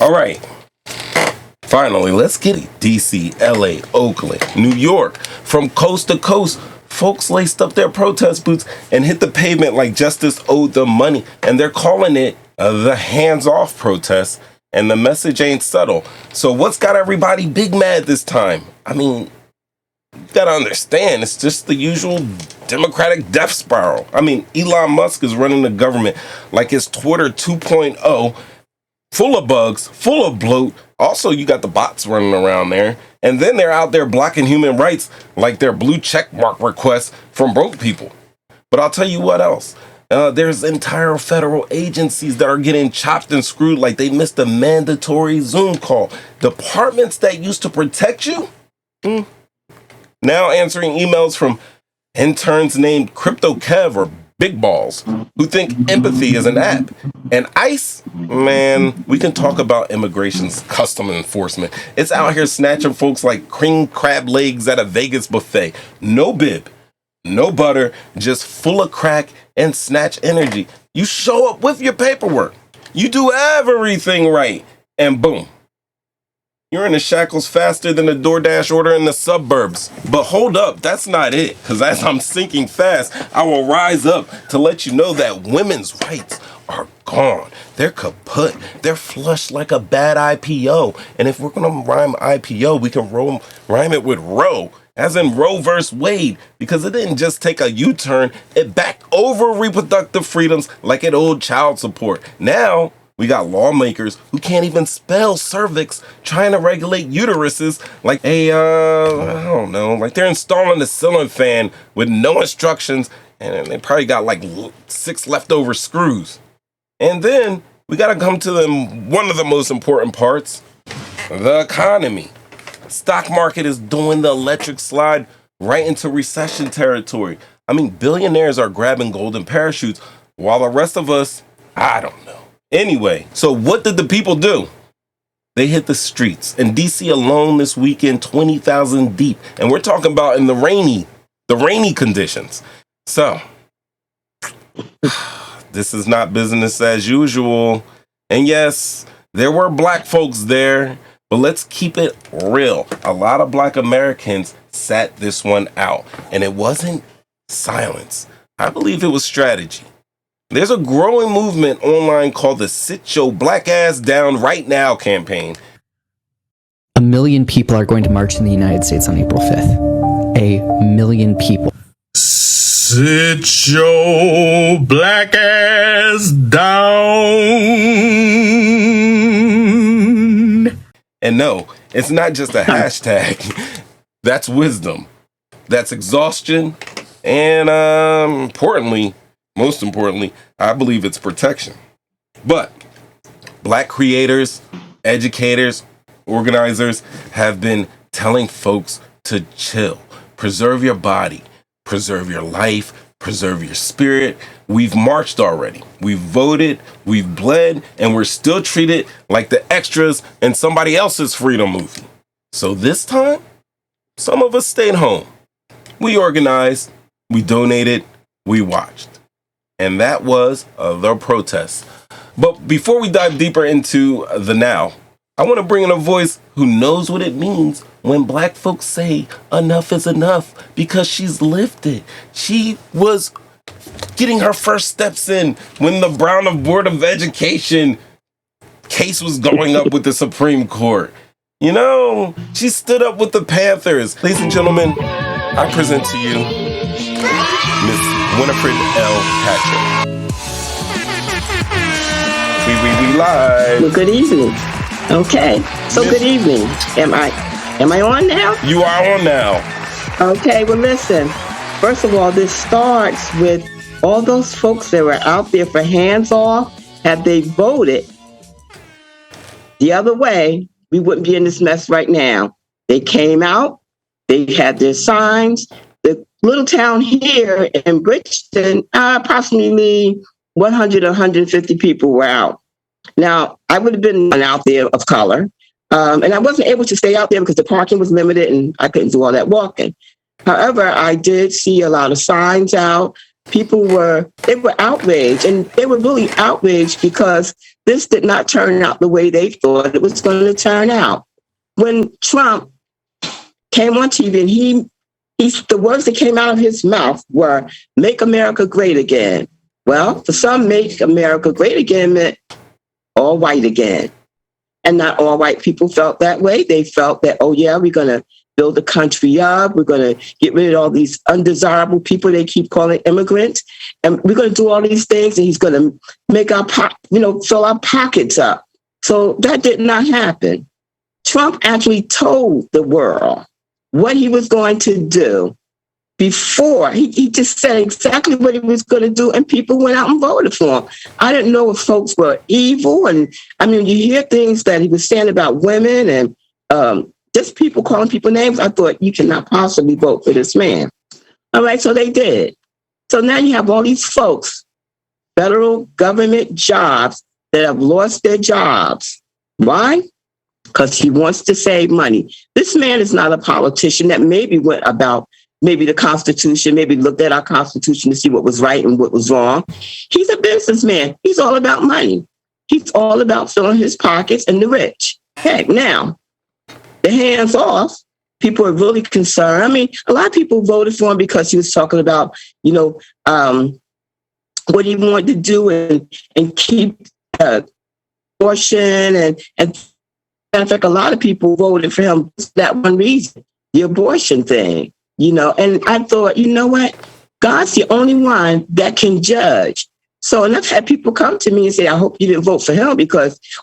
All right. Finally, let's get it. DC, LA, Oakland, New York. From coast to coast, folks laced up their protest boots and hit the pavement like justice owed them money. And they're calling it the hands-off protest. And the message ain't subtle. So what's got everybody big mad this time? I mean, you gotta understand, it's just the usual Democratic death spiral. I mean, Elon Musk is running the government like it's Twitter 2.0, full of bugs, full of bloat. Also, you got the bots running around there. And then they're out there blocking human rights like their blue check mark requests from broke people. But I'll tell you what else. There's entire federal agencies that are getting chopped and screwed like they missed a mandatory Zoom call. Departments that used to protect you, now answering emails from interns named Crypto Kev or Big Balls who think empathy is an app. And ICE, man, we can talk about immigration's custom enforcement. It's out here snatching folks like cream crab legs at a Vegas buffet. No bib, no butter, just full of crack and snatch energy. You show up with your paperwork. You do everything right. And boom, you're in the shackles faster than a DoorDash order in the suburbs. But hold up, that's not it. Because as I'm sinking fast, I will rise up to let you know that women's rights are gone. They're kaput. They're flushed like a bad IPO. And if we're going to rhyme IPO, we can rhyme it with Roe, as in Roe versus Wade, because it didn't just take a U-turn, it backed over reproductive freedoms like it owed child support. Now, we got lawmakers who can't even spell cervix trying to regulate uteruses like I don't know, like they're installing a ceiling fan with no instructions and they probably got like 6 leftover screws. And then we got to come to one of the most important parts, the economy. Stock market is doing the electric slide right into recession territory. I mean, billionaires are grabbing golden parachutes while the rest of us, I don't know. Anyway, so what did the people do? They hit the streets. In DC alone this weekend, 20,000 deep. And we're talking about in the rainy conditions. So, this is not business as usual. And yes, there were black folks there, but let's keep it real. A lot of black Americans sat this one out. And it wasn't silence. I believe it was strategy. There's a growing movement online called the Sit Your Black Ass Down Right Now campaign. 1 million people are going to march in the United States on April 5th. 1 million people. Sit your black ass down. And no, it's not just a hashtag. That's wisdom. That's exhaustion. And most importantly, I believe it's protection. But black creators, educators, organizers have been telling folks to chill. Preserve your body, preserve your life, preserve your spirit. We've marched already. We've voted, we've bled, and we're still treated like the extras in somebody else's freedom movie. So this time, some of us stayed home. We organized, we donated, we watched. And that was the protest. But before we dive deeper into the now, I want to bring in a voice who knows what it means when black folks say enough is enough, because she's lived it. She was getting her first steps in when the Brown Board of Education case was going up with the Supreme Court. You know, she stood up with the Panthers. Ladies and gentlemen, I present to you Miss Winifred L. Patrick. We live. Well, good evening. Okay, so good evening. Am I on now? You are on now. Okay, well listen. First of all, this starts with all those folks that were out there for hands off. Had they voted the other way, we wouldn't be in this mess right now. They came out, they had their signs. The little town here in Bridgeton, approximately 100 or 150 people were out. Now, I would have been out there of color, and I wasn't able to stay out there because the parking was limited and I couldn't do all that walking. However, I did see a lot of signs out. they were outraged, and they were really outraged because this did not turn out the way they thought it was going to turn out. When Trump came on TV, and the words that came out of his mouth were, "Make America great again." Well, for some, "Make America great again" meant all white again. And not all white people felt that way. They felt that, oh yeah, we're going to build the country up. We're going to get rid of all these undesirable people they keep calling immigrants. And we're going to do all these things, and he's going to make fill our pockets up. So that did not happen. Trump actually told the world what he was going to do before. He just said exactly what he was going to do, and people went out and voted for him. I didn't know if folks were evil. And I mean, you hear things that he was saying about women and just people calling people names. I thought, you cannot possibly vote for this man. All right, so they did. So now you have all these folks, federal government jobs, that have lost their jobs. Why? Because he wants to save money. This man is not a politician that maybe went about maybe the Constitution, maybe looked at our Constitution to see what was right and what was wrong. He's a businessman. He's all about money. He's all about filling his pockets and the rich. Heck, now, the hands off, people are really concerned. I mean, a lot of people voted for him because he was talking about, what he wanted to do and keep abortion. And in fact, a lot of people voted for him for that one reason, the abortion thing. And I thought, you know what? God's the only one that can judge. So, and I've had people come to me and say, I hope you didn't vote for him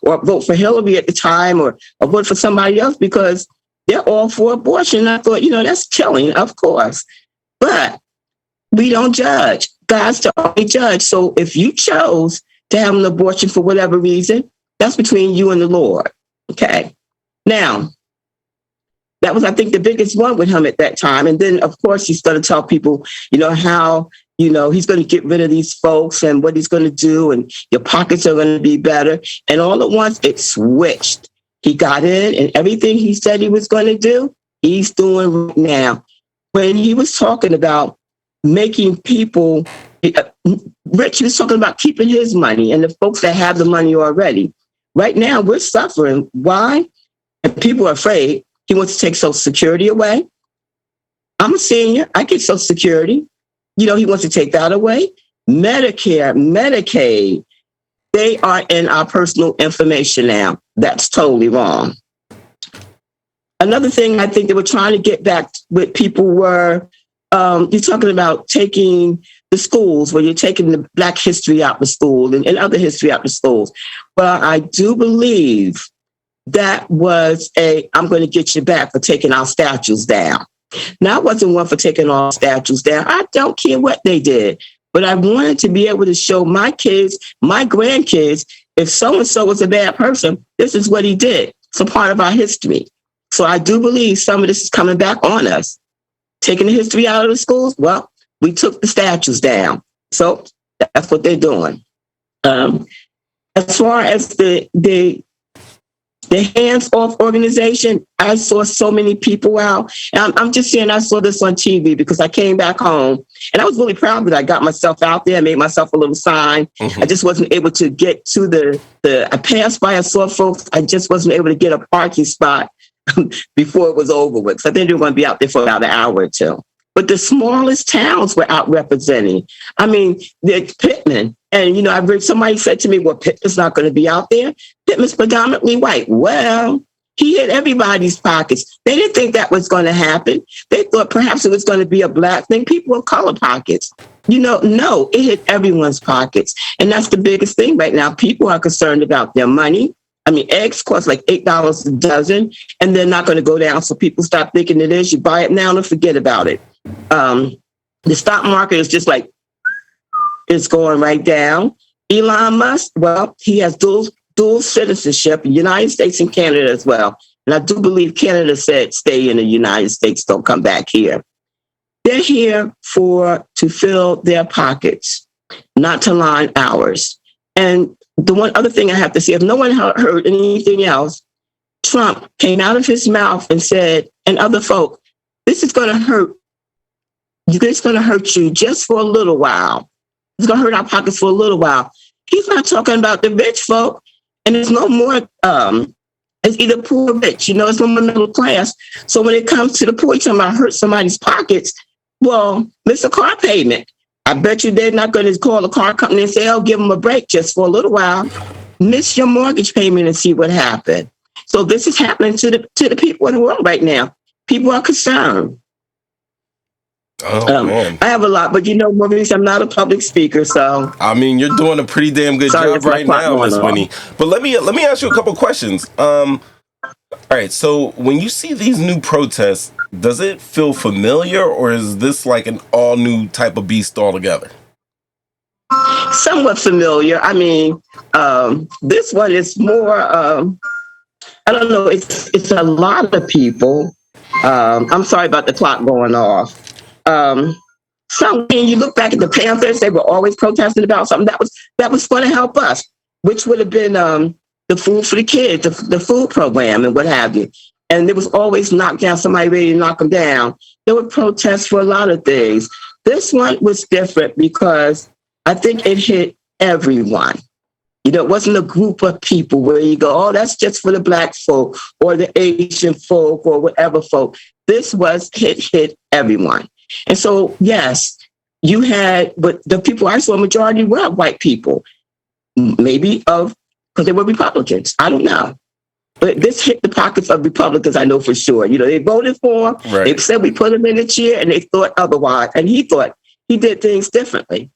or vote for Hillary at the time, or vote for somebody else because they're all for abortion. And I thought, that's killing, of course. But we don't judge. God's the only judge. So if you chose to have an abortion for whatever reason, that's between you and the Lord. Okay. Now, that was, I think, the biggest one with him at that time. And then, of course, he's going to tell people, how, he's going to get rid of these folks and what he's going to do, and your pockets are going to be better. And all at once, it switched. He got in, and everything he said he was going to do, he's doing right now. When he was talking about making people rich, he was talking about keeping his money and the folks that have the money already. Right now, we're suffering. Why? And people are afraid. He wants to take Social Security away. I'm a senior. I get Social Security. He wants to take that away. Medicare, Medicaid, they are in our personal information now. That's totally wrong. Another thing I think they were trying to get back with people were, you're talking about taking the schools, where you're taking the Black history out of school and other history out of schools. Well, I do believe that was I'm going to get you back for taking our statues down. Now, I wasn't one for taking all statues down. I don't care what they did, but I wanted to be able to show my kids, my grandkids, if so-and-so was a bad person, this is what he did. It's a part of our history. So I do believe some of this is coming back on us. Taking the history out of the schools, well, we took the statues down. So that's what they're doing. As far as the hands-off organization, I saw so many people out. And I'm just saying I saw this on TV because I came back home and I was really proud that I got myself out there. I made myself a little sign. Mm-hmm. I just wasn't able to get to I passed by, I saw folks. I just wasn't able to get a parking spot before it was over with. So I think they were going to be out there for about an hour or two. But the smallest towns were out representing. I mean, Pittman. And, I heard somebody said to me, well, Pittman's not going to be out there. Pittman's predominantly white. Well, he hit everybody's pockets. They didn't think that was going to happen. They thought perhaps it was going to be a Black thing. People of color pockets. No, it hit everyone's pockets. And that's the biggest thing right now. People are concerned about their money. I mean, eggs cost like $8 a dozen, and they're not going to go down. So people stop thinking it is. You buy it now and forget about it. The stock market is just like, it's going right down. Elon Musk, well, he has dual citizenship, United States and Canada as well. And I do believe Canada said stay in the United States, don't come back here. They're here to fill their pockets, not to line ours. And the one other thing I have to say, if no one heard anything else, Trump came out of his mouth and said, and other folk, this is going to hurt it's going to hurt you just for a little while. It's going to hurt our pockets for a little while. He's not talking about the rich folk, and it's no more. It's either poor or rich. It's no more middle class. So when it comes to the poor, you're talking about hurt somebody's pockets. Well, miss a car payment. I bet you they're not going to call the car company and say, "Oh, give them a break just for a little while." Miss your mortgage payment and see what happened. So this is happening to the people in the world right now. People are concerned. Oh, man. I have a lot, but Maurice, I'm not a public speaker, so. I mean, you're doing a pretty damn good job right now, Miss Winnie. But let me ask you a couple questions. All right, so when you see these new protests, does it feel familiar, or is this like an all new type of beast altogether? Somewhat familiar. I mean, this one is more. I don't know. It's a lot of people. I'm sorry about the clock going off. So when you look back at the Panthers, they were always protesting about something that was going to help us, which would have been the food for the kids, the food program, and what have you. And there was always knock down, somebody ready to knock them down. There were protests for a lot of things. This one was different because I think it hit everyone. It wasn't a group of people where you go, "Oh, that's just for the Black folk or the Asian folk or whatever folk." This was hit everyone. And so, yes, you had, but the people I saw, majority were white people, maybe because they were Republicans. I don't know. But this hit the pockets of Republicans, I know for sure. They voted for him. Right. They said we put him in the chair, and they thought otherwise. And he thought he did things differently.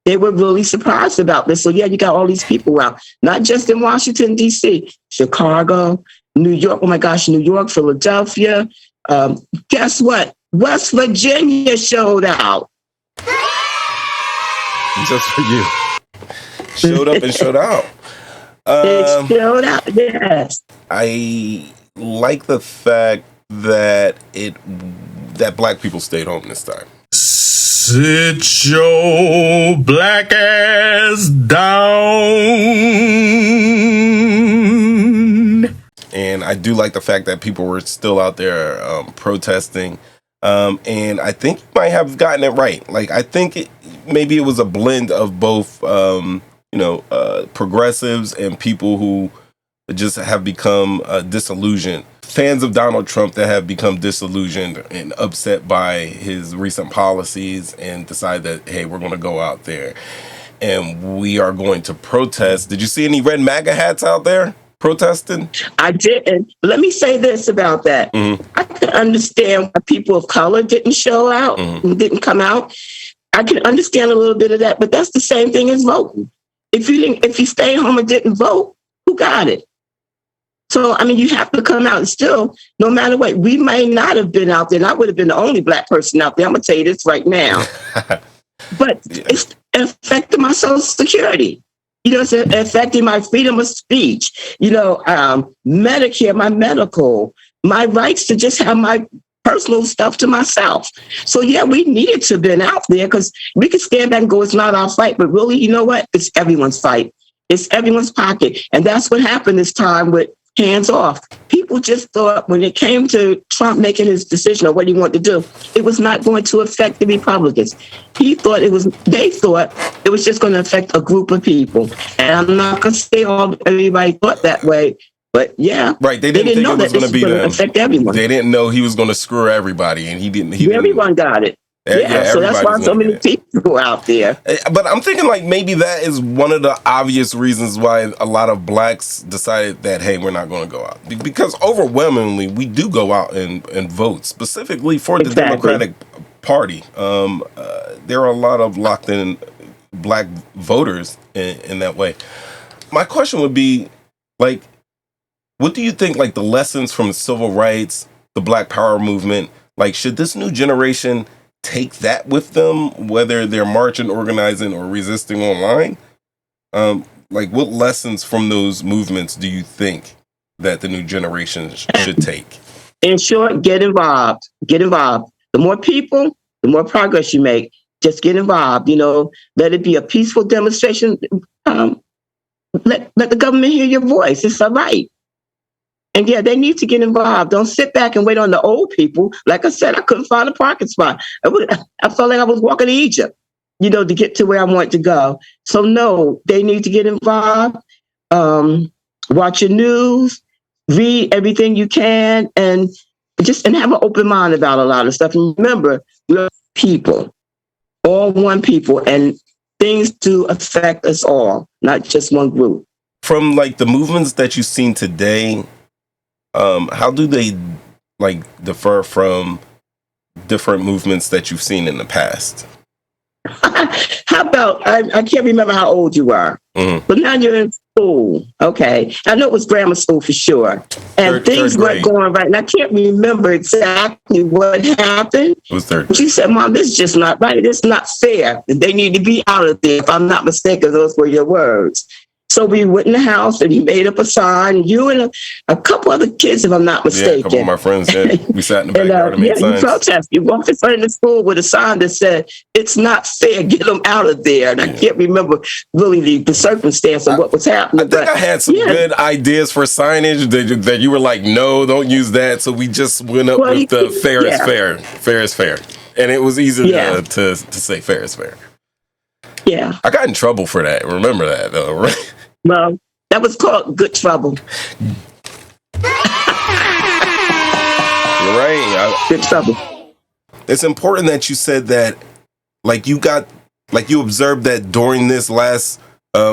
They were really surprised about this. So, yeah, you got all these people around, not just in Washington, D.C., Chicago, New York. Oh, my gosh, New York, Philadelphia. Guess what? West Virginia showed out. Just for you. Showed up and showed out. It showed out, yes. I like the fact that Black people stayed home this time. Sit your black ass down. And I do like the fact that people were still out there protesting. And I think you might have gotten it right. Like, I think maybe it was a blend of both, progressives and people who just have become disillusioned. Fans of Donald Trump that have become disillusioned and upset by his recent policies and decide that, hey, we're going to go out there and we are going to protest. Did you see any red MAGA hats out there protesting? I didn't. Let me say this about that. Mm-hmm. I can understand why people of color didn't show out, mm-hmm. didn't come out. I can understand a little bit of that, but that's the same thing as voting. If you stayed home and didn't vote, who got it? So, I mean, you have to come out and still, no matter what, we may not have been out there, and I would have been the only Black person out there. I'm going to tell you this right now. But it's affecting my Social Security. It's affecting my freedom of speech, Medicare, my medical, my rights to just have my personal stuff to myself. So, yeah, we needed to have been out there because we could stand back and go, it's not our fight. But really, you know what? It's everyone's fight. It's everyone's pocket. And that's what happened this time with hands off. People just thought when it came to Trump making his decision on what he wanted to do, it was not going to affect the Republicans. They thought it was just going to affect a group of people. And I'm not going to say everybody thought that way, but yeah. Right. They didn't think it was going to be them. Affect everyone. They didn't know he was going to screw everybody, and he didn't. Everyone got it. Yeah, so that's why so many people out there. But I'm thinking like maybe that is one of the obvious reasons why a lot of Blacks decided that, hey, we're not going to go out. Because overwhelmingly, we do go out and vote, specifically for the Democratic Party. There are a lot of locked in Black voters in that way. My question would be, like, what do you think, like, the lessons from civil rights, the Black Power movement, like, should this new generation take that with them, whether they're marching, organizing, or resisting online? Like, what lessons from those movements do you think that the new generation should take? In short, get involved. Get involved. The more people, the more progress you make. Just get involved. Let it be a peaceful demonstration. Let the government hear your voice. It's all right. And yeah, they need to get involved. Don't sit back and wait on the old people. Like I said, I couldn't find a parking spot. I felt like I was walking to Egypt, to get to where I want to go. So no, they need to get involved. Watch your news, read everything you can, and have an open mind about a lot of stuff. And remember, we're people, all one people, and things do affect us all, not just one group. From like the movements that you've seen today, how do they like differ from different movements that you've seen in the past? How about, I can't remember how old you are, but now you're in school. Okay. I know it was grammar school for sure. And things weren't going right. And I can't remember exactly what happened. It was third. But you said, Mom, this is just not right. It's not fair. They need to be out of there. If I'm not mistaken, those were your words. So we went in the house and he made up a sign. You and a couple other kids, if I'm not mistaken. Yeah, a couple of my friends. Yeah. We sat in the backyard and made signs. You protest. You walked in front of the school with a sign that said, "It's not fair. Get them out of there." And I can't remember really the circumstance of what was happening. I think I had some good ideas for signage that you were like, "No, don't use that." So we just went up with the fair is fair. Fair is fair. And it was easy to say fair is fair. Yeah. I got in trouble for that. Remember that, though, right? Well, that was called good trouble. You're right. Good trouble. It's important that you said that, you observed that during this last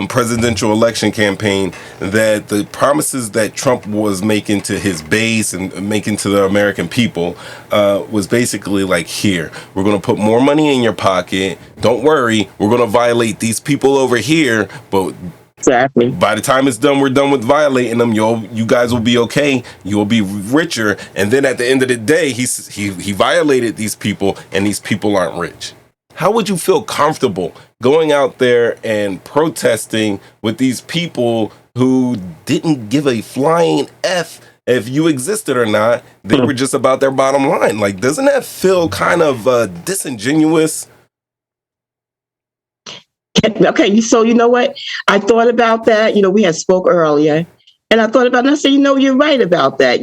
presidential election campaign, that the promises that Trump was making to his base and making to the American people was basically like, here, we're going to put more money in your pocket. Don't worry. We're going to violate these people over here, but exactly. By the time it's done, we're done with violating them. You guys will be okay. You'll be richer. And then at the end of the day, he violated these people, and these people aren't rich. How would you feel comfortable going out there and protesting with these people who didn't give a flying F if you existed or not? They were just about their bottom line. Like, doesn't that feel kind of disingenuous? Okay, so you know what? I thought about that. We had spoke earlier, and I thought about it, and I said, you're right about that.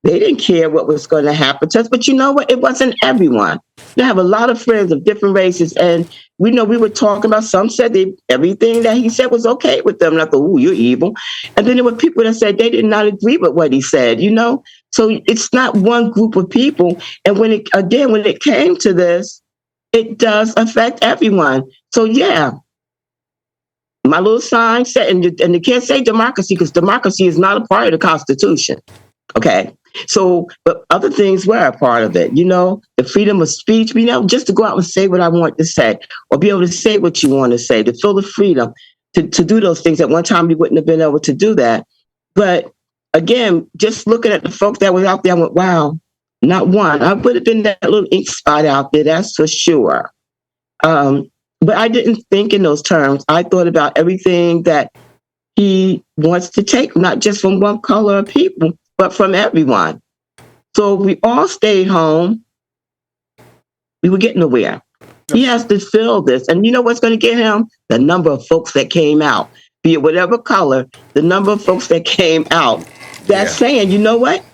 They didn't care what was going to happen to us, but you know what? It wasn't everyone. I have a lot of friends of different races, and we were talking about, some said everything that he said was okay with them, and I thought, you're evil. And then there were people that said they did not agree with what he said, So it's not one group of people. And when it came to this, it does affect everyone. So yeah, my little sign said, and you can't say democracy, because democracy is not a part of the Constitution. Okay. So, but other things were a part of it, the freedom of speech, just to go out and say what I want to say, or be able to say what you want to say, to feel the freedom to do those things. At one time, you wouldn't have been able to do that. But again, just looking at the folks that were out there, I went, wow, not one. I would have been that little ink spot out there, that's for sure. But I didn't think in those terms. I thought about everything that he wants to take, not just from one color of people, but from everyone. So we all stayed home. We were getting nowhere. He has to fill this. And you know what's going to get him? The number of folks that came out, be it whatever color, the number of folks that came out. That's saying, you know what?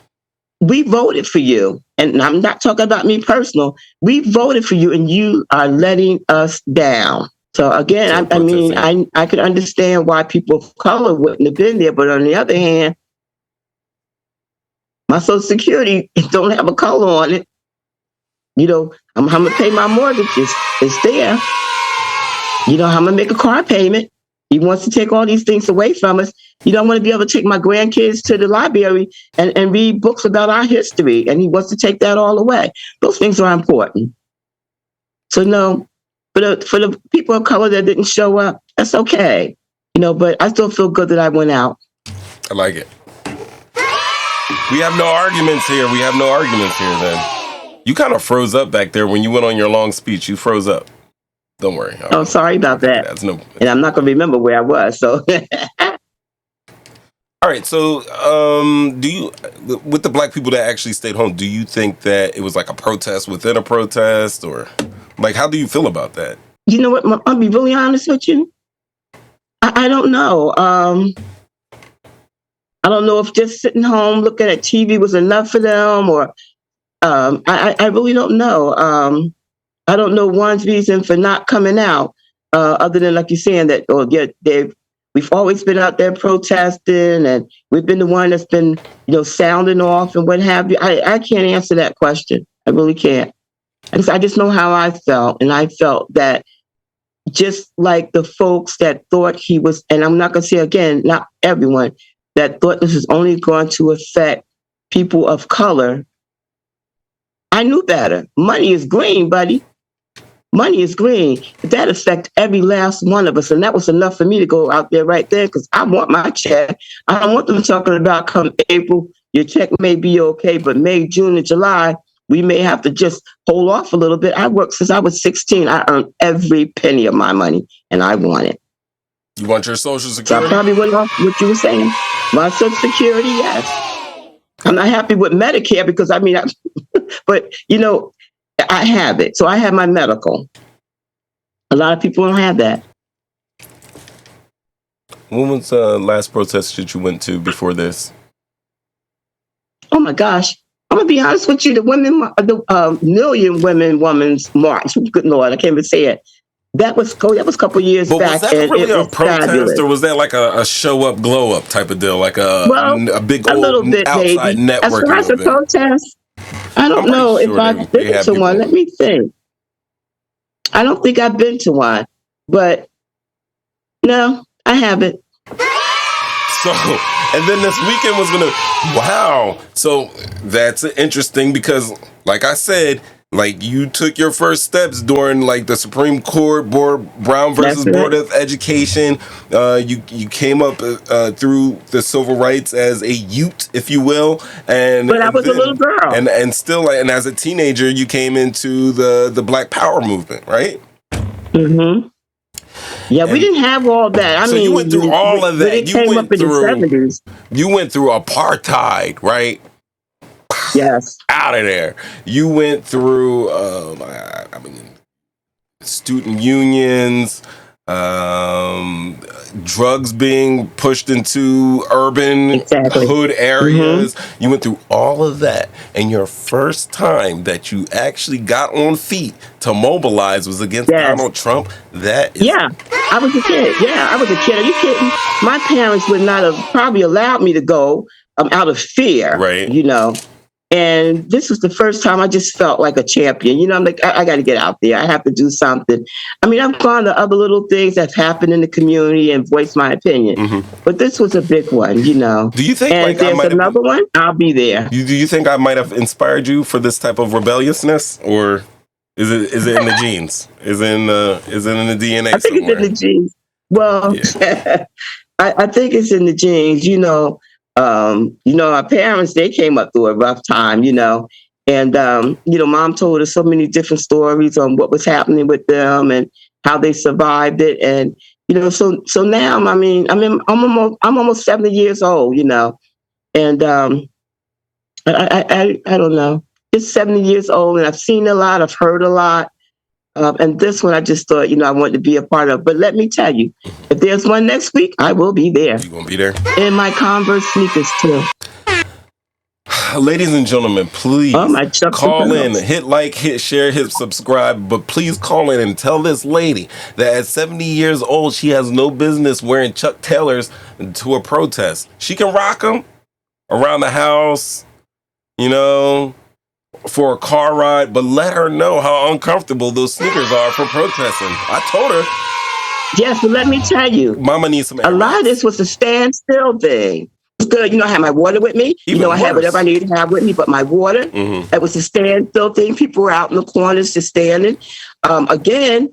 We voted for you. And I'm not talking about me personal. We voted for you, and you are letting us down. So again, I could understand why people of color wouldn't have been there. But on the other hand, my Social Security don't have a color on it. I'm going to pay my mortgage. It's there. I'm going to make a car payment. He wants to take all these things away from us. You don't want to be able to take my grandkids to the library and read books about our history. And he wants to take that all away. Those things are important. So no, for the people of color that didn't show up, that's okay. But I still feel good that I went out. I like it. We have no arguments here. Then. You kind of froze up back there when you went on your long speech. You froze up. Don't worry. Oh, sorry about that. And I'm not going to remember where I was. So, all right. So, do you, with the black people that actually stayed home, do you think that it was like a protest within a protest, or how do you feel about that? You know what? I'll be really honest with you. I don't know. I don't know if just sitting home looking at TV was enough for them, or I really don't know. I don't know one's reason for not coming out, other than like you're saying that, oh yeah, we've always been out there protesting, and we've been the one that's been, sounding off and what have you. I can't answer that question. I really can't. I just know how I felt, and I felt that just like the folks that thought he was, and I'm not going to say again, not everyone, that thought this was only going to affect people of color. I knew better. Money is green, buddy. Money is green. That affects every last one of us. And that was enough for me to go out there right there, because I want my check. I don't want them talking about come April, your check may be okay, but May, June, and July, we may have to just hold off a little bit. I worked since I was 16. I earned every penny of my money, and I want it. You want your Social So Security? I probably went off what you were saying. My Social Security, yes. I'm not happy with Medicare because, but, I have it. So I have my medical. A lot of people don't have that. When was the last protest that you went to before this? Oh, my gosh. I'm going to be honest with you. The Million Women's March. Good Lord, I can't even say it. That was a couple years But back. was that really a protest, fabulous. or was that like a show up, glow up type of deal, like a big a old little bit, outside maybe. As far networking as the event? protest, I don't know if I've been to one. Let me think. I don't think I've been to one, but no, I haven't. So, and then this weekend was wow. So that's interesting because, like I said, like you took your first steps during like the Supreme Court Brown versus Board of Education. You came up through the civil rights as a youth, if you will, but I was a little girl, and still, and as a teenager, you came into the Black Power movement, right? Mm-hmm. Yeah, we didn't have all that. You went through all of that. It came up in the 70s. You went through apartheid, right? Yes. Out of there. You went through, student unions, drugs being pushed into urban hood areas. Mm-hmm. You went through all of that. And your first time that you actually got on feet to mobilize was against Donald Trump. Yeah, I was a kid. Yeah, I was a kid. Are you kidding? My parents would not have probably allowed me to go out of fear, right? And this was the first time I just felt like a champion. I'm like, I got to get out there. I have to do something. I've gone to other little things that's happened in the community and voiced my opinion. Mm-hmm. But this was a big one, Do you think and if there's another one, I'll be there. Do you think I might have inspired you for this type of rebelliousness? Or is it in the genes? Is it in the DNA I think somewhere? It's in the genes. Well, yeah. I think it's in the genes, our parents, they came up through a rough time, and, Mom told us so many different stories on what was happening with them and how they survived it. And, so now, I'm almost 70 years old, and I don't know, just 70 years old, and I've seen a lot, I've heard a lot. And this one, I just thought, I wanted to be a part of. But let me tell you, if there's one next week, I will be there. You gonna be there? In my Converse sneakers, too. Ladies and gentlemen, please call in, hit like, hit share, hit subscribe, but please call in and tell this lady that at 70 years old, she has no business wearing Chuck Taylors to a protest. She can rock them around the house, for a car ride, but let her know how uncomfortable those sneakers are for protesting. I told her. Yes, but let me tell you, Mama needs some air. A lot of this was a standstill thing. It's good, I had my water with me. I had whatever I needed to have with me, but my water, That was a standstill thing. People were out in the corners just standing. Again,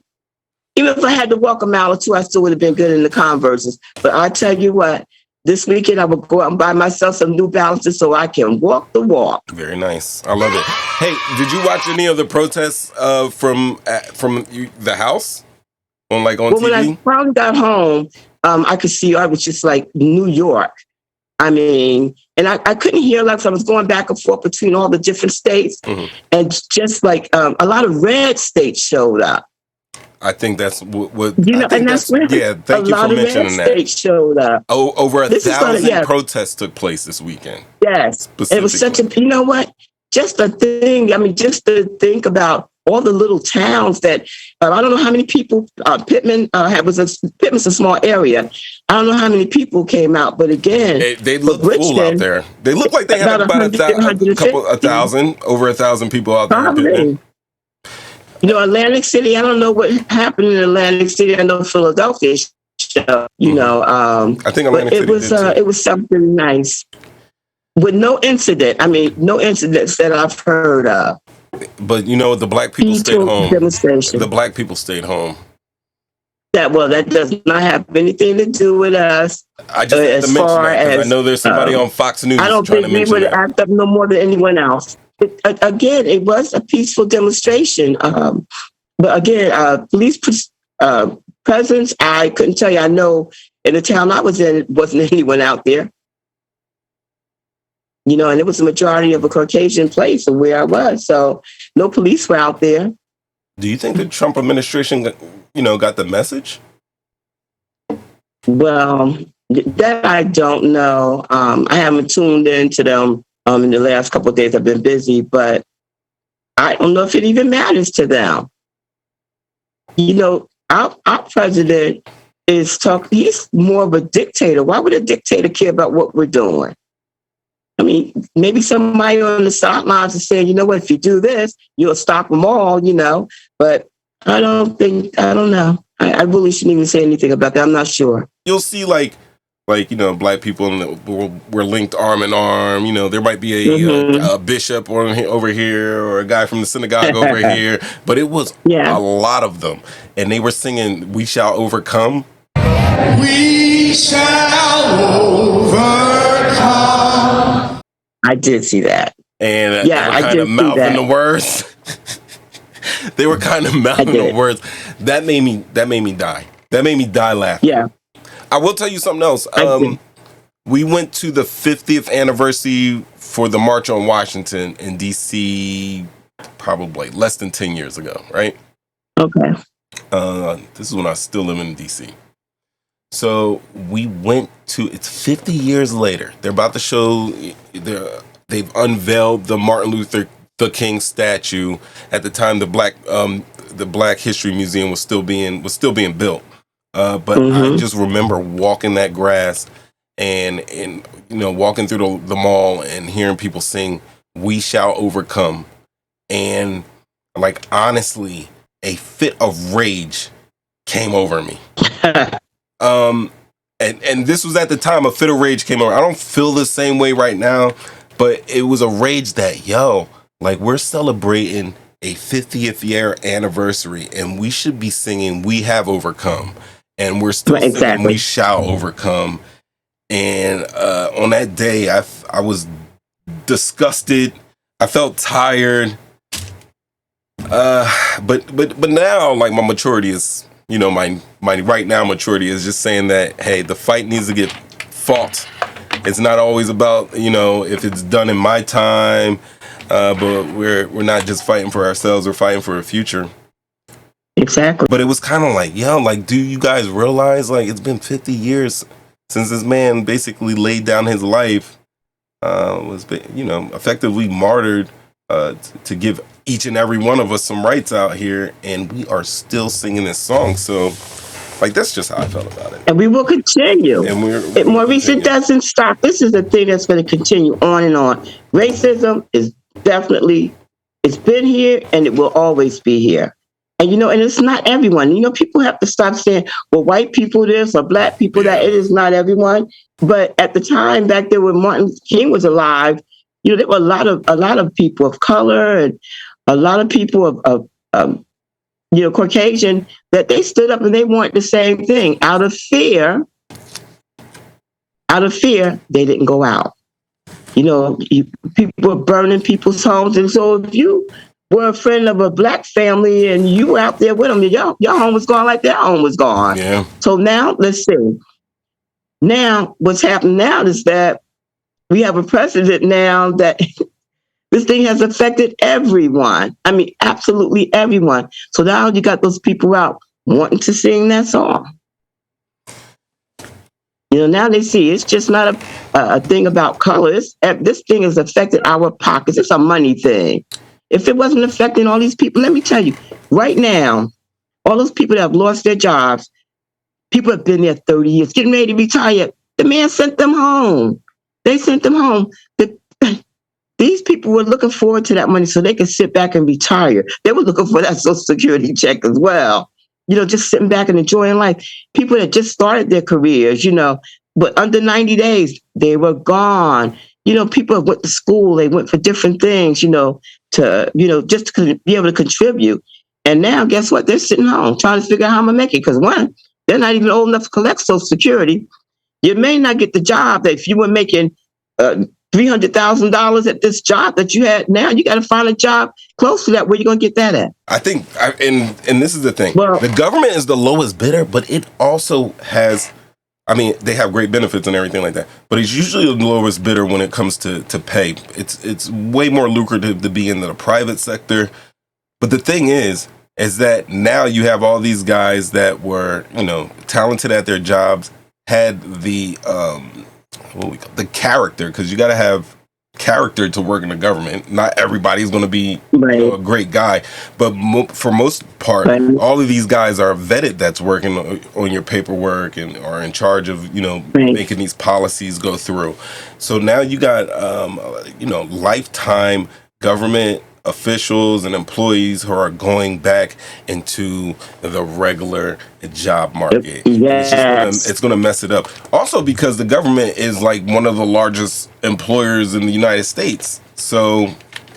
even if I had to walk a mile or two, I still would have been good in the Converses. But I tell you what, this weekend, I will go out and buy myself some New Balances so I can walk the walk. Very nice. I love it. Hey, did you watch any of the protests from the house on TV? When I finally got home, I could see I was just like New York. And I couldn't hear I was going back and forth between all the different states, and just like a lot of red states showed up. I think that's what You I know, think and that's that's where yeah. a Thank you for lot of red mentioning that. states showed up. Over a This is gonna, thousand yeah, protests took place this weekend, yes. It was such specifically. a, you know what? Just a thing. I mean, just to think about all the little towns that I don't know how many people Pittman Pittman's a small area. I don't know how many people came out, but again, They for look full out Bridgeton, there. They look like they had about about 100, a 150. thousand, over 1,000 people out there in Pittman. Probably. You know, Atlantic City, I don't know what happened in Atlantic City. I know Philadelphia show, I think but Atlantic City did too. it was something nice with no incident. I mean, no incidents that I've heard of. But you know what? The black people stayed Peaceful home. The demonstration. black people stayed home. That does not have anything to do with us. I just had to As mention far that because I as know there's somebody on Fox I News don't trying to think we mention would that. act up no more than anyone else. Again, it was a peaceful demonstration. But again, police presence, I couldn't tell you. I know in the town I was in, wasn't anyone out there. You know, and it was the majority of a Caucasian place of where I was. So no police were out there. Do you think the Trump administration, got the message? Well, that I don't know. I haven't tuned into them in the last couple of days. I've been busy, but I don't know if it even matters to them. You know, our president he's more of a dictator. Why would a dictator care about what we're doing? I mean, maybe somebody on the sidelines is saying, you know what, if you do this, you'll stop them all, but I don't know. I really shouldn't even say anything about that. I'm not sure. You'll see black people were linked arm in arm. There might be a bishop over here or a guy from the synagogue over here, but it was a lot of them. And they were singing, "We shall overcome." We shall overcome. I did see that. And they were kind of mouthing the words. They were kind of mouthing the words. That made me die. That made me die laughing. Yeah. I will tell you something else. We went to the 50th anniversary for the March on Washington in D.C. probably less than 10 years ago, right? Okay. This is when I was still living in D.C. So we went to, it's 50 years later. They're about to show, they've unveiled the Martin Luther King statue. At the time, the Black History Museum was still being built. But I just remember walking that grass and walking through the mall and hearing people sing, "We shall overcome." And honestly, a fit of rage came over me. And this was at the time a fit of rage came over. I don't feel the same way right now, but it was a rage that, we're celebrating a 50th year anniversary and we should be singing "We have overcome." And we're still singing "We shall overcome." And on that day, I was disgusted. I felt tired. But now, my maturity is, my right now maturity is just saying that, hey, the fight needs to get fought. It's not always about, if it's done in my time, but we're not just fighting for ourselves. We're fighting for a future. Exactly. But it was kind of do you guys realize, it's been 50 years since this man basically laid down his life, was, effectively martyred to give each and every one of us some rights out here, and we are still singing this song. So, that's just how I felt about it. And we will continue. And Maurice, it doesn't stop. This is the thing that's going to continue on and on. Racism is definitely, it's been here, and it will always be here. And, and it's not everyone. People have to stop saying, well, white people this or black people that. It is not everyone. But at the time back there when Martin King was alive, there were a lot of people of color and a lot of people of Caucasian that they stood up and they wanted the same thing. Out of fear, they didn't go out. People were burning people's homes. And so if you were a friend of a black family and you were out there with them, your home was gone like their home was gone. Yeah. So now, let's see. Now, what's happened now is that we have a precedent now that this thing has affected everyone. I mean, absolutely everyone. So now you got those people out wanting to sing that song. Now they see it's just not a thing about color. This thing has affected our pockets. It's a money thing. If it wasn't affecting all these people, let me tell you, right now, all those people that have lost their jobs, people have been there 30 years, getting ready to retire. The man sent them home. They sent them home. These people were looking forward to that money so they could sit back and retire. They were looking for that Social Security check as well. Just sitting back and enjoying life. People that just started their careers, but under 90 days, they were gone. People went to school, they went for different things, just to be able to contribute. And now, guess what? They're sitting home trying to figure out how I'm going to make it. Because one, they're not even old enough to collect Social Security. You may not get the job that if you were making $300,000 at this job that you had now, you got to find a job close to that. Where you going to get that at? I think, and this is the thing. Well, the government is the lowest bidder, but it also has, they have great benefits and everything like that, but it's usually the lowest bidder when it comes to pay. It's way more lucrative to be in the private sector. But the thing is that now you have all these guys that were, talented at their jobs, had the character, because you got to have character to work in the government. Not everybody's going to be a great guy, but for most part, all of these guys are vetted that's working on your paperwork and are in charge of making these policies go through. So now you got lifetime government officials and employees who are going back into the regular job market. Yes. It's going to mess it up. Also because the government is like one of the largest employers in the United States. So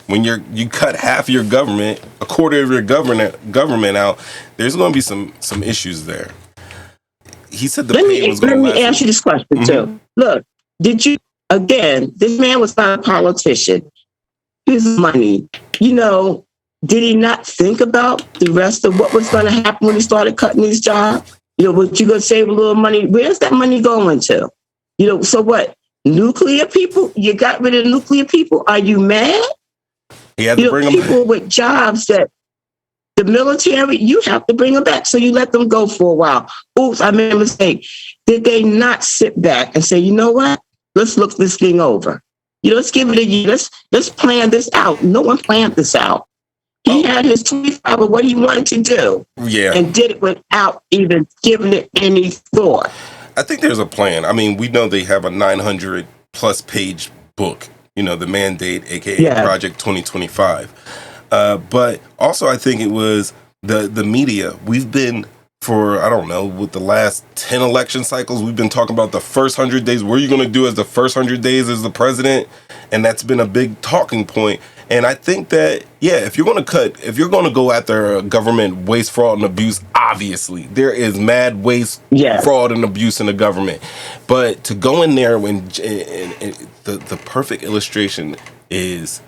when you cut half your government, a quarter of your government out, there's going to be some issues there. He said let me ask you this question too. Look, this man was not a politician. His money. Did he not think about the rest of what was going to happen when he started cutting these jobs? But you're going to save a little money. Where's that money going to? So what? Nuclear people? You got rid of nuclear people? Are you mad? He had to bring them people back. With jobs that the military, you have to bring them back. So you let them go for a while. Oops, I made a mistake. Did they not sit back and say, you know what? Let's look this thing over. Let's give it a year. Let's plan this out. No one planned this out. He had his 25 of what he wanted to do. Yeah. And did it without even giving it any thought. I think there's a plan. We know they have a 900 plus page book, the mandate, aka Project 2025. But also I think it was the media. We've been for, I don't know, with the last 10 election cycles, we've been talking about the first 100 days. What are you going to do as the first 100 days as the president? And that's been a big talking point. And I think that, if you're going to go after government waste, fraud, and abuse, obviously, there is mad waste, fraud, and abuse in the government. But to go in there when the perfect illustration is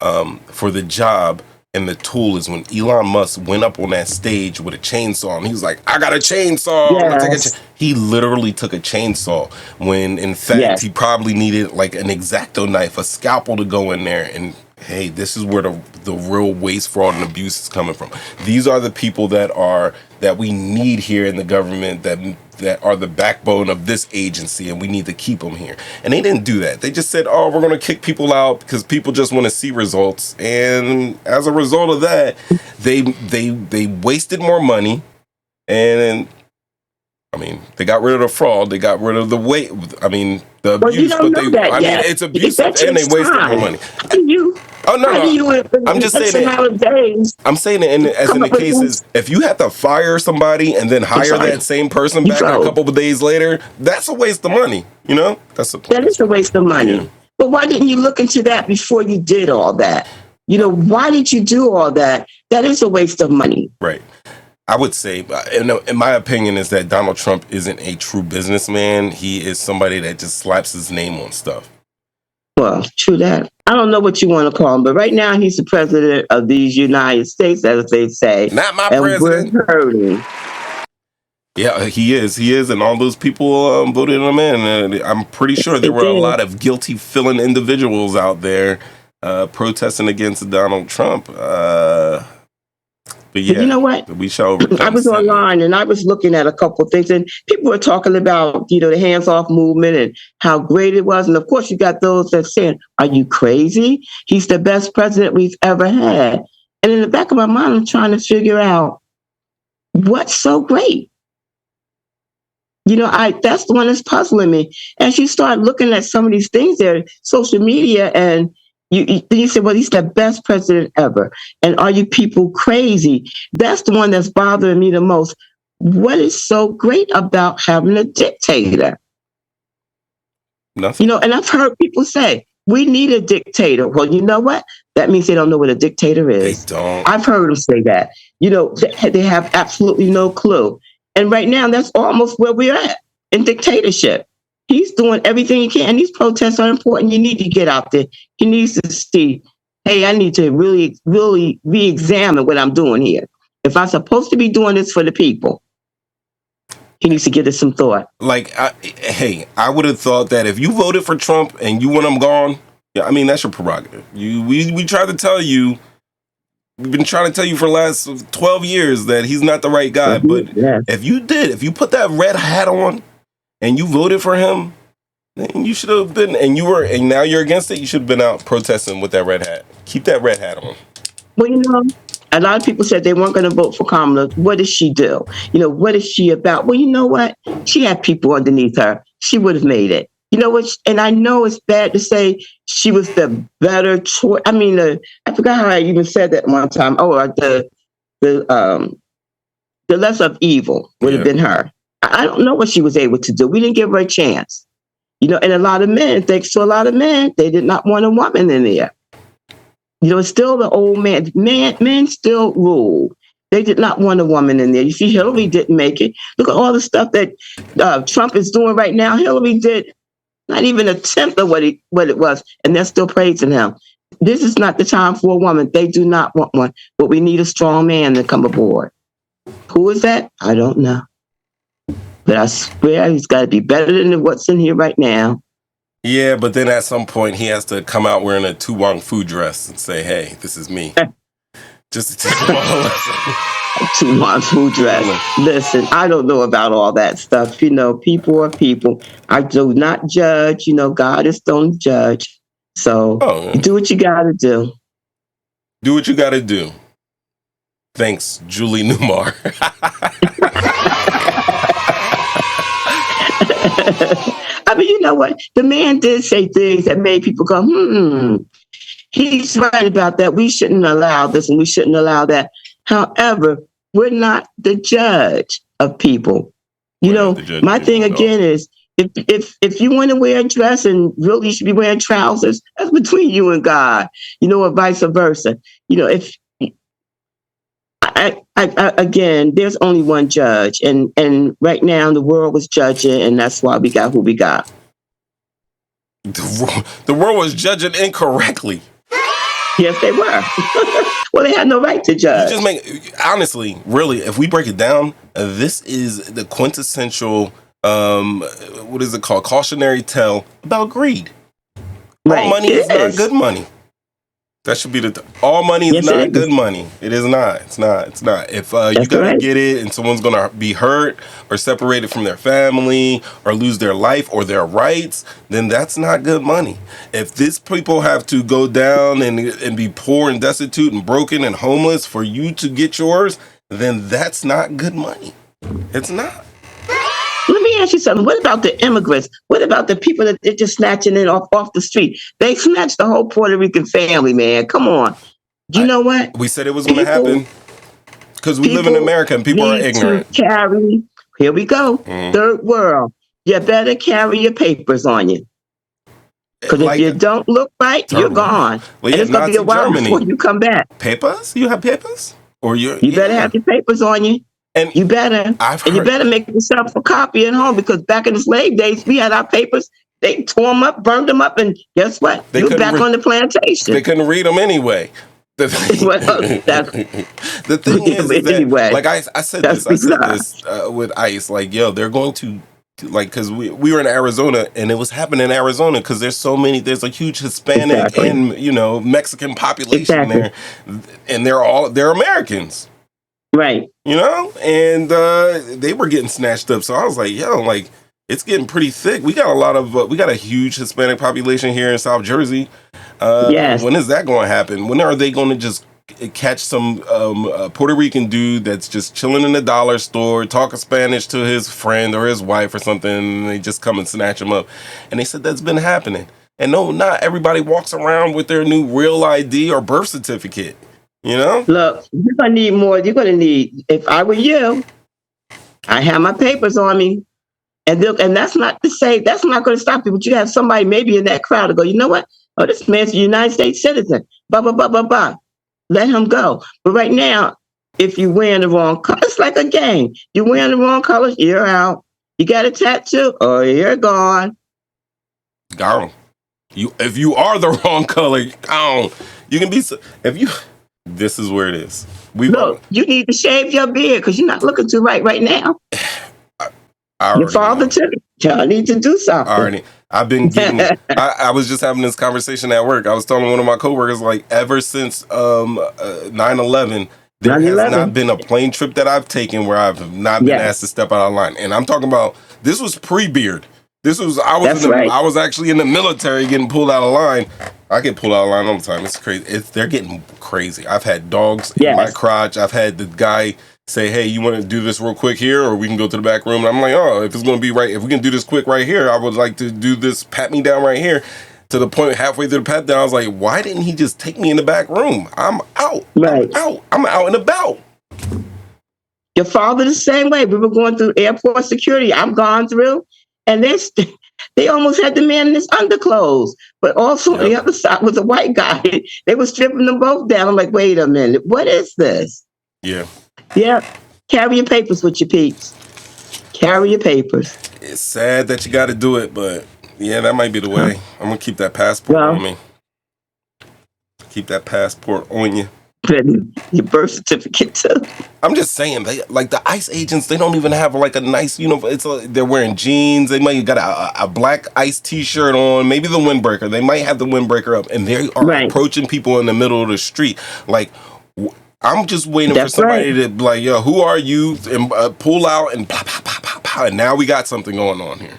for the job, and the tool is when Elon Musk went up on that stage with a chainsaw and he was like, I got a chainsaw. Yes. He literally took a chainsaw when in fact he probably needed like an X-Acto knife, a scalpel to go in there. And hey, this is where the real waste, fraud, and abuse is coming from. These are the people that we need here in the government that are the backbone of this agency, and we need to keep them here. And they didn't do that. They just said, we're going to kick people out because people just want to see results. And as a result of that, they wasted more money. And they got rid of the fraud. They got rid of the the abuse. It's abusive, and they wasted more money. I'm just saying it. I'm saying it as in the cases, if you have to fire somebody and then hire that same person back a couple of days later, that's a waste of money. That is a waste of money. Yeah. But why didn't you look into that before you did all that? Why did you do all that? That is a waste of money. Right. I would say, in my opinion, is that Donald Trump isn't a true businessman. He is somebody that just slaps his name on stuff. Well, true that. I don't know what you want to call him, but right now he's the president of these United States, as they say. Not my president. We're hurting. Yeah, he is. He is, and all those people voted him in. I'm pretty sure there were a lot of guilty feeling individuals out there protesting against Donald Trump. But But you yeah, know what? we shall I overcome was sentiment. online and I was looking at a couple of things, and people were talking about, the hands-off movement and how great it was. And of course, you got those that saying, "Are you crazy? He's the best president we've ever had." And in the back of my mind, I'm trying to figure out what's so great. That's the one that's puzzling me. As you start looking at some of these things there, social media, and you say, well, he's the best president ever. And are you people crazy? That's the one that's bothering me the most. What is so great about having a dictator? Nothing. And I've heard people say, we need a dictator. Well, you know what? That means they don't know what a dictator They is. don't. I've heard them say that. They have absolutely no clue. And right now, that's almost where we're at in dictatorship. He's doing everything he can. And these protests are important. You need to get out there. He needs to see, hey, I need to really, really re-examine what I'm doing here. If I'm supposed to be doing this for the people, he needs to give it some thought. Like, I would have thought that if you voted for Trump and you want him gone, yeah, I mean, that's your prerogative. We tried to tell you, we've been trying to tell you for the last 12 years that he's not the right guy. But if you put that red hat on and you voted for him, then you should have been, and now you're against it, you should have been out protesting with that red hat. Keep that red hat on. Well, a lot of people said they weren't going to vote for Kamala. What does she do? What is she about? Well, you know what? She had people underneath her. She would have made it. You know what? And I know it's bad to say she was the better choice. I mean, I forgot how I even said that one time. Oh, the less of evil would have been her. I don't know what she was able to do. We didn't give her a chance. And a lot of men, thanks to a lot of men, they did not want a woman in there. It's still the old man. Men still rule. They did not want a woman in there. You see, Hillary didn't make it. Look at all the stuff that Trump is doing right now. Hillary did not even a tenth of what it was, and they're still praising him. This is not the time for a woman. They do not want one, but we need a strong man to come aboard. Who is that? I don't know. But I swear he's got to be better than what's in here right now. Yeah, but then at some point he has to come out wearing a Tu Wong Fu dress and say, "Hey, this is me." Just to take them all lesson. Tu Wong Fu dress. Listen, I don't know about all that stuff. People are people. I do not judge. God is don't judge. So do what you got to do. Do what you got to do. Thanks, Julie Newmar. I mean, you know what? The man did say things that made people go, he's right about that. We shouldn't allow this and we shouldn't allow that. However, we're not the judge of people. My thing again is, if you want to wear a dress and really you should be wearing trousers, that's between you and God, or vice versa. If again, there's only one judge, and right now the world was judging, and that's why we got who we got. The world was judging incorrectly. Yes, they were. Well, they had no right to judge. Honestly, really, if we break it down, this is the quintessential, what is it called? Cautionary tale about greed. All money is not good money. That should be all money is not good money. It is not. It's not. It's not. If you gotta get it and someone's gonna be hurt or separated from their family or lose their life or their rights, then that's not good money. If these people have to go down and be poor and destitute and broken and homeless for you to get yours, then that's not good money. It's not. Let me ask you something. What about the immigrants? What about the people that they're just snatching in off the street? They snatched the whole Puerto Rican family, man. Come on. You know what? We said it was going to happen because we live in America and people are ignorant. Here we go. Third world. You better carry your papers on you. Because if you don't look right, you're gone. Well, and it's going to be a while before you come back. Papers? You have papers? You better have your papers on you. And you better, you better make yourself a copy at home, because back in the slave days, we had our papers. They tore them up, burned them up, and guess what? You're back on the plantation. They couldn't read them anyway. The thing is that, anyway, like I said this with ICE, like, yo, they're going to, like, because we were in Arizona and it was happening in Arizona because there's a huge Hispanic and Mexican population there, and they're Americans. Right. you know, and they were getting snatched up. So I was like, yo, like it's getting pretty thick. We got we got a huge Hispanic population here in South Jersey. Yes. When is that going to happen? When are they going to just catch some Puerto Rican dude that's just chilling in the dollar store, talking Spanish to his friend or his wife or something, and they just come and snatch him up? And they said that's been happening. And no, not everybody walks around with their new real ID or birth certificate. You know? Look, you're gonna need more. You're gonna need. If I were you, I have my papers on me, and that's not to say that's not going to stop you. But you have somebody maybe in that crowd to go. You know what? Oh, this man's a United States citizen. Blah blah blah blah blah. Let him go. But right now, if you wearing the wrong color, it's like a game. You wearing the wrong colors, you're out. You got a tattoo, oh, you're gone. Gone. If you are the wrong color, gone. You can be if you. This is where it is. Look, you need to shave your beard because you're not looking too right now. Your father too. Y'all need to do something. I've been getting. I was just having this conversation at work. I was telling one of my coworkers, like, ever since 9/11, there has not been a plane trip that I've taken where I've not been asked to step out of line. And I'm talking about this was pre-beard. I was actually in the military getting pulled out of line. I get pulled out of line all the time. It's crazy. They're getting crazy. I've had dogs in my crotch. I've had the guy say, hey, you want to do this real quick here, or we can go to the back room? And I'm like, oh, if it's going to be right, if we can do this quick right here, I would like to do this, pat me down right here. To the point halfway through the pat down, I was like, why didn't he just take me in the back room? I'm out. Right. I'm out and about. Your father the same way. We were going through airport security. I'm gone through. And they almost had the man in his underclothes. But also on the other side was a white guy. They were stripping them both down. I'm like, wait a minute. What is this? Yeah. Yeah. Carry your papers with you, peeps. Carry your papers. It's sad that you got to do it, but yeah, that might be the way. I'm going to keep that passport on me. Keep that passport on you. Your birth certificate too. I'm just saying, they like the ICE agents. They don't even have like a nice uniform. They're wearing jeans. They might have got a black ICE T-shirt on, maybe the windbreaker. They might have the windbreaker up, and they are approaching people in the middle of the street. Like, I'm just waiting for somebody to be like, yo, who are you? And pull out and pop, pop, pop, pop, pop, and now we got something going on here.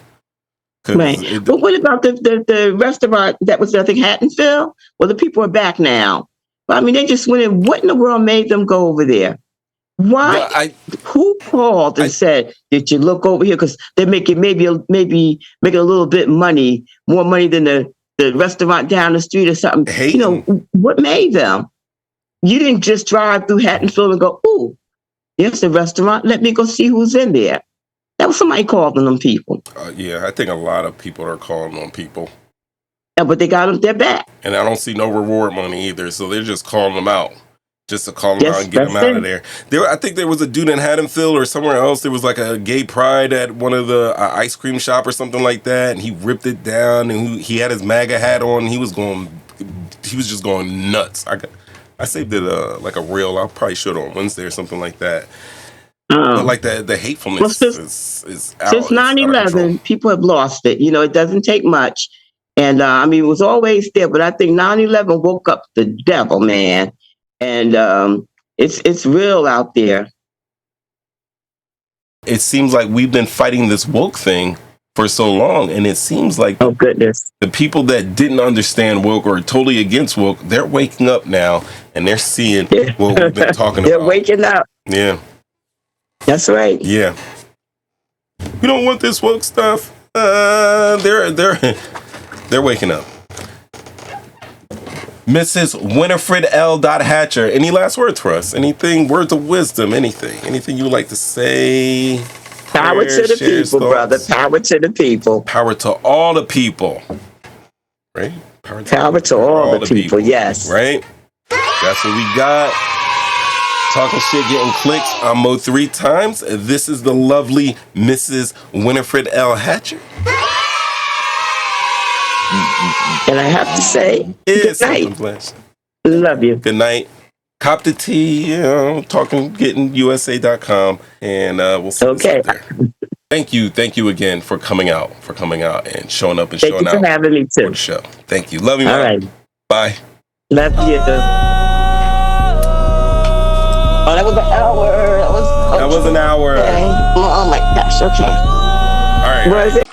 Right. But what about the restaurant that was, I think, Hattonville? Well, the people are back now. I mean, they just went in. What in the world made them go over there? Why? Who called and said, "Did you look over here?" Because they make it maybe make a little bit more money than the restaurant down the street or something. You know, what made them? You didn't just drive through Hattonville and go, "Ooh, there's a restaurant. Let me go see who's in there." That was somebody calling them people. Yeah, I think a lot of people are calling on people. But they got them, they're back. And I don't see no reward money either, so they're just calling them out. Just to call them out and get them out of there. I think there was a dude in Haddonfield or somewhere else. There was like a gay pride at one of the ice cream shop or something like that, and he ripped it down, and he had his MAGA hat on, and he was just going nuts. I saved it like a reel. I probably should on Wednesday or something like that. But like the hatefulness is out. Since 9/11, people have lost it. You know, it doesn't take much. And I mean, it was always there, but I think 9/11 woke up the devil, man. And it's real out there. It seems like we've been fighting this woke thing for so long, and it seems like the people that didn't understand woke or are totally against woke, they're waking up now, and they're seeing what we've been talking about. They're waking up. Yeah. That's right. Yeah. We don't want this woke stuff. They're waking up. Mrs. Winifred L. Hatcher, any last words for us? Anything, words of wisdom, anything you would like to say? Power to the people, brother. Power to the people. Power to all the people. Right? Power to all the people, yes. Right? That's what we got. Talking shit, getting clicks. I'm Mo 3 times. This is the lovely Mrs. Winifred L. Hatcher. And I have to say, good night. Love you. Good night. Cop the tea, getting USA.com, and we'll see you there. Thank you again for coming out and showing up and showing out. Thank you for having me too. For the show. Thank you. Love you, man. All right. Bye. Love you. Oh, that was an hour. That was That was an hour. okay. Oh my gosh. Okay. All right. Was it?